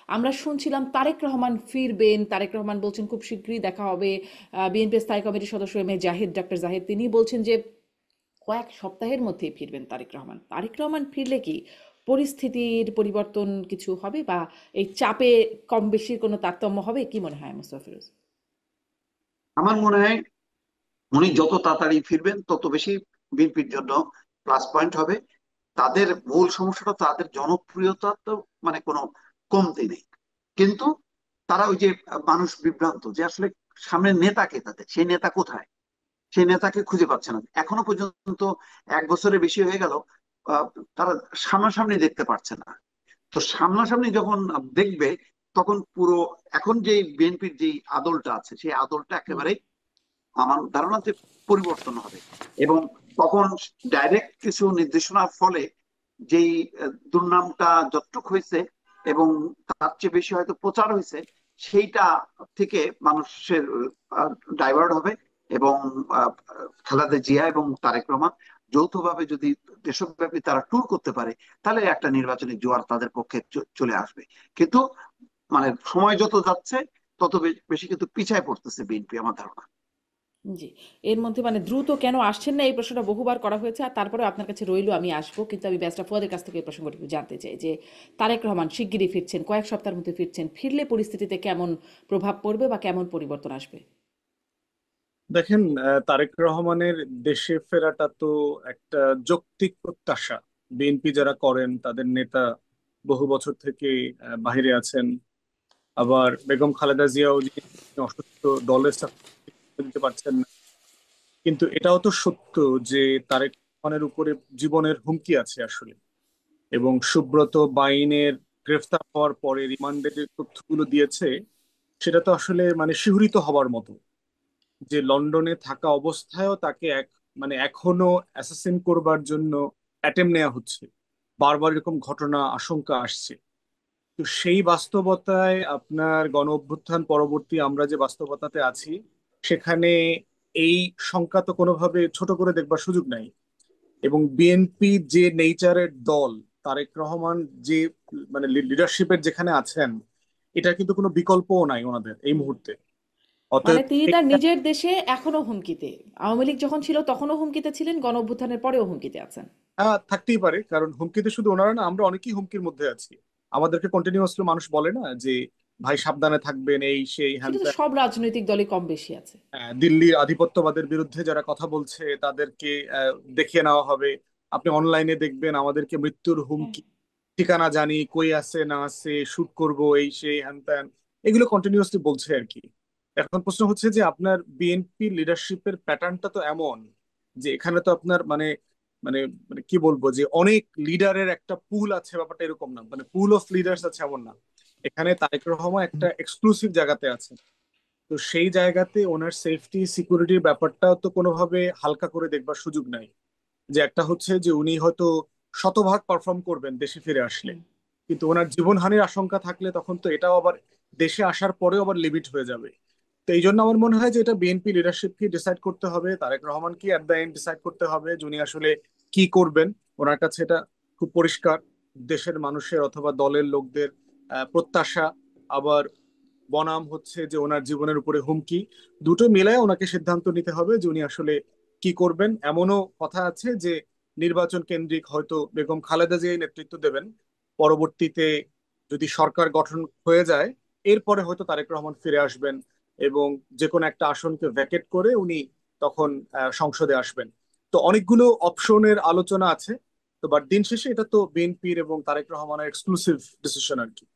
আমরা শুনছিলাম তারেক রহমান ফিরবেন, তারেক রহমান বলছেন খুব শীঘ্রই দেখা হবে। বিএনপি স্থায়ী কমিটির সদস্য M A Zahid, doctor Zahid, তিনি বলছেন যে কয়েক সপ্তাহের মধ্যেই ফিরবেন তারেক রহমান। তারেক রহমান ফিরলে কি পরিস্থিতির পরিবর্তন কিছু হবে, বা এই চাপে কম বেশির কোনো তারতম্য হবে? কি মনে হয় মুস্তফা ফিরোজ? আমার মনে হয় উনি যত তাড়াতাড়ি ফিরবেন তত বেশি বিএনপির জন্য প্লাস পয়েন্ট হবে। তাদের মূল সমস্যাটা তাদের জনপ্রিয়তা তো মানে কোনো কমতি নেই, কিন্তু তারা ওই যে মানুষ বিভ্রান্ত যে আসলে সামনে নেতাকে, তাদের সেই নেতা কোথায়, সেই নেতাকে খুঁজে পাচ্ছে না এখনো পর্যন্ত। 1 বছরের বেশি হয়ে গেল, আহ, তারা সামনাসামনি দেখতে পারছে না। তো সামনাসামনি যখন দেখবে তখন পুরো এখন যে বিএনপির যে আদলটা আছে সেই আদলটা হুম। একেবারে আমার ধারণা যে পরিবর্তন হবে। এবং তখন ডাইরেক্ট কিছু নির্দেশনার ফলে যেই দুর্নামটা যতটুক হয়েছে এবং তার চেয়ে বেশি হয়তো প্রচার হয়েছে, সেইটা থেকে মানুষের ডাইভার্ট হবে। এবং আহ, খালেদা জিয়া এবং তারেক রহমান যৌথভাবে যদি দেশব্যাপী তারা ট্যুর করতে পারে, তাহলে একটা নির্বাচনী জোয়ার তাদের পক্ষে চলে আসবে। কিন্তু মানে সময় যত যাচ্ছে তত বেশি কিন্তু পিছায় পড়তেছে বিএনপি, আমার ধারণা। জি। এর মধ্যে মানে দ্রুত কেন আসছেন না, এই প্রশ্নটা বহুবার করা হয়েছে। আর তারপরে আপনার কাছে রইল, আমি আসবো, কিন্তু আমি ব্যারিস্টার ফুয়াদের কাছ থেকে এই প্রসঙ্গটি একটু জানতে চাই যে তারেক রহমান শিগগিরই ফিরছেন, কয়েক সপ্তাহের মধ্যে ফিরছেন, ফিরলে পরিস্থিতিতে কেমন প্রভাব পড়বে বা কেমন পরিবর্তন আসবে? দেখেন, তারেক রহমানের দেশে ফেরাটা তো একটা যৌক্তিক প্রত্যাশা। বিএনপি যারা করেন, তাদের নেতা বহু বছর থেকে বাইরে আছেন। আবার বেগম খালেদা জিয়াও যিনি অসুস্থ, দলের সাপোর্ট দিতে পারছেন না। কিন্তু এটাও তো সত্য যে তারেক রহমানের উপরে জীবনের হুমকি আছে আসলে। এবং সুব্রত বাইনের গ্রেফতার হওয়ার পরে রিমান্ডে যে তথ্যগুলো দিয়েছে, সেটা তো আসলে মানে শিহরিত হবার মতো। যে লন্ডনে থাকা অবস্থায়ও তাকে মানে এখনো অ্যাসাসিন করবার জন্য অ্যাটেম্প নেওয়া হচ্ছে। বারবার এরকম ঘটনা আশঙ্কা আসছে। তো সেই বাস্তবতায় আপনার গণ অভ্যুত্থান পরবর্তী আমরা যে বাস্তবতাতে আছি, সেখানে এই শঙ্কা তো কোনোভাবে ছোট করে দেখবার সুযোগ নাই। এবং বিএনপি যে নেচারের দল, তারেক রহমান যে মানে লিডারশিপের যেখানে আছেন, এটা কিন্তু কোনো বিকল্পও নাই ওনাদের এই মুহূর্তে। মানে অতএব তিনি তার নিজের দেশে এখনো হুমকিতে, আওয়ামী লীগ যখন ছিল তখনও হুমকিতে ছিলেন, গণ অভ্যুত্থানের পরেও হুমকিতে আছেন। থাকতেই পারে, কারণ হুমকিতে শুধু ওনারা না, আমরা অনেকেই হুমকির মধ্যে আছি। আমাদেরকে কন্টিনিউয়াসলি মানুষ বলে না যে ভাই সাবধানে থাকবেন, এই সেই হ্যান সেটা তো ত্যান। সব রাজনৈতিক দলই কম বেশি আছে। দিল্লির আধিপত্যবাদের বিরুদ্ধে যারা কথা বলছে তাদেরকে দেখিয়ে নেওয়া হবে। আপনি অনলাইনে দেখবেন আমাদেরকে মৃত্যুর হ্যাঁ। হুমকি, ঠিকানা জানি, কই আছে না আছে, শুট করব, এই সেই হ্যান ত্যান, এগুলো কন্টিনিউয়াসলি বলছে আর কি। এখন প্রশ্ন হচ্ছে যে আপনার বিএনপি লিডারশিপের প্যাটার্নটা তো এমন যে এখানে তো আপনার মানে মানে মানে কি বলবো, যে অনেক লিডারের একটা পুল আছে, ব্যাপারটা এরকম না, মানে পুল অফ লিডার্স আছে এমন না। এখানে তারেক রহমান একটা এক্সক্লুসিভ জায়গাতে আছে। তো সেই জায়গাতে ওনার সেফটি সিকিউরিটির ব্যাপারটাও তো কোনোভাবে হালকা করে দেখবার সুযোগ নাই। যে একটা হচ্ছে যে উনি হয়তো শতভাগ পারফর্ম করবেন দেশে ফিরে আসলে, হুম। কিন্তু ওনার জীবনহানির আশঙ্কা থাকলে তখন তো এটাও আবার দেশে আসার পরেও আবার লিমিট হয়ে যাবে। তো এই জন্য আমার মনে হয় যে এটা বিএনপি লিডারশিপকে ডিসাইড করতে হবে, তারেক রহমানকে অ্যাট দ্য এন্ড ডিসাইড করতে হবে যে উনি আসলে কি করবেন। ওনার কাছে এটা খুব পরিষ্কার, দেশের মানুষের অথবা দলের লোকদের প্রত্যাশা, আবার বনাম হচ্ছে যে ওনার জীবনের উপরে হুমকি। দুটো মিলায় ওনাকে সিদ্ধান্ত নিতে হবে যে উনি আসলে কি করবেন। এমনও কথা আছে যে নির্বাচন কেন্দ্রিক হয়তো বেগম খালেদা জিয়াই নেতৃত্ব দেবেন পরবর্তীতে, যদি সরকার গঠন হয়ে যায়। এরপরে হয়তো তারেক রহমান ফিরে আসবেন এবং যে কোনো একটা আসনকে ভ্যাকেট করে উনি তখন সংসদে আসবেন। তো অনেকগুলো অপশনের আলোচনা আছে। তো বাট দিন শেষে এটা তো বিএনপির এবং তারেক রহমানের এক্সক্লুসিভ ডিসিশন আর কি।